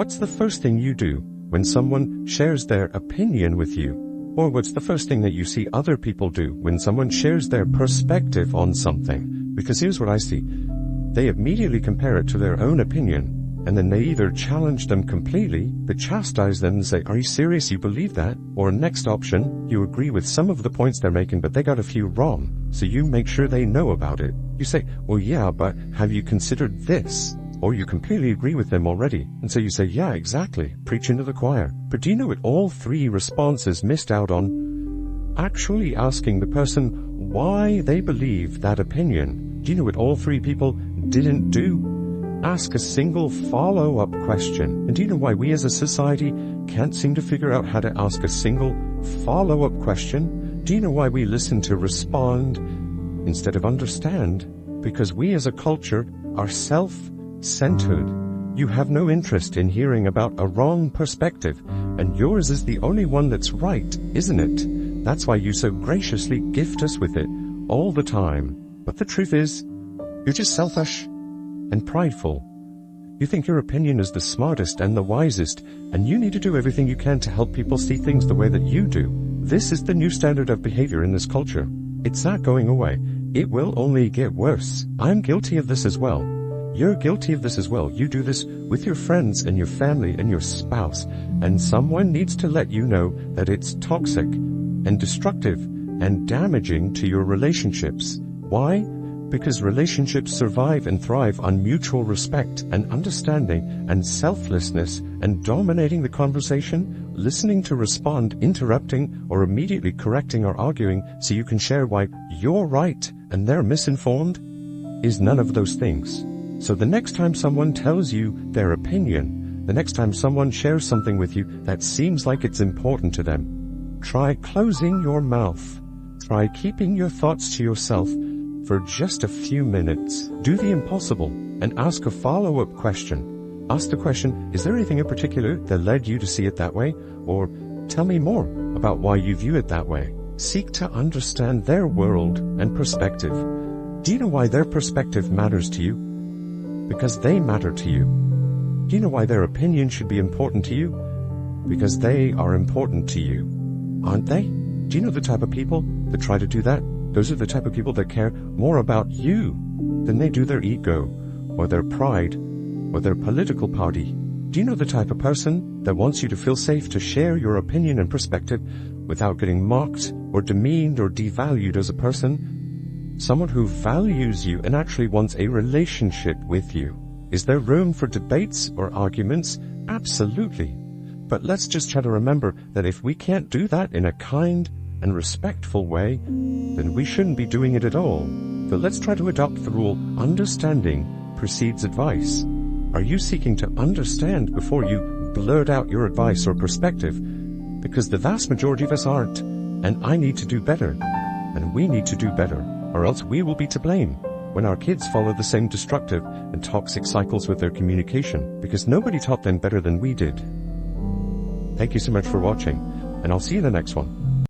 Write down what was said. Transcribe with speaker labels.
Speaker 1: What's the first thing you do when someone shares their opinion with you? Or what's the first thing that you see other people do when someone shares their perspective on something? Because here's what I see. They immediately compare it to their own opinion, and then they either challenge them completely, they chastise them and say, are you serious, you believe that? Or next option, you agree with some of the points they're making, but they got a few wrong, so you make sure they know about it. You say, well yeah, but have you considered this? Or you completely agree with them already, and so you say, yeah, exactly, preaching to the choir. But do you know what all three responses missed out on? Actually asking the person why they believe that opinion. Do you know what all three people didn't do? Ask a single follow-up question. And do you know why we as a society can't seem to figure out how to ask a single follow-up question? Do you know why we listen to respond instead of understand? Because we as a culture are self-centered. You have no interest in hearing about a wrong perspective, and yours is the only one that's right, isn't it? That's why you so graciously gift us with it all the time. But the truth is, you're just selfish and prideful. You think your opinion is the smartest and the wisest, and you need to do everything you can to help people see things the way that you do. This is the new standard of behavior in this culture. It's not going away. It will only get worse. I'm guilty of this as well. You're guilty of this as well. You do this with your friends and your family and your spouse, and someone needs to let you know that it's toxic and destructive and damaging to your relationships. Why? Because relationships survive and thrive on mutual respect and understanding and selflessness and dominating the conversation, listening to respond, interrupting, or immediately correcting or arguing so you can share why you're right and they're misinformed is none of those things. So the next time someone tells you their opinion, the next time someone shares something with you that seems like it's important to them, try closing your mouth. Try keeping your thoughts to yourself for just a few minutes. Do the impossible and ask a follow-up question. Ask the question, is there anything in particular that led you to see it that way? Or tell me more about why you view it that way. Seek to understand their world and perspective. Do you know why their perspective matters to you? Because they matter to you. Do you know why their opinion should be important to you? Because they are important to you. Aren't they? Do you know the type of people that try to do that? Those are the type of people that care more about you than they do their ego, or their pride, or their political party. Do you know the type of person that wants you to feel safe to share your opinion and perspective without getting mocked or demeaned or devalued as a person? Someone who values you and actually wants a relationship with you. Is there room for debates or arguments? Absolutely. But let's just try to remember that if we can't do that in a kind and respectful way, then we shouldn't be doing it at all. So let's try to adopt the rule, understanding precedes advice. Are you seeking to understand before you blurt out your advice or perspective? Because the vast majority of us aren't, and I need to do better, and we need to do better, or else we will be to blame when our kids follow the same destructive and toxic cycles with their communication, because nobody taught them better than we did. Thank you so much for watching, and I'll see you in the next one.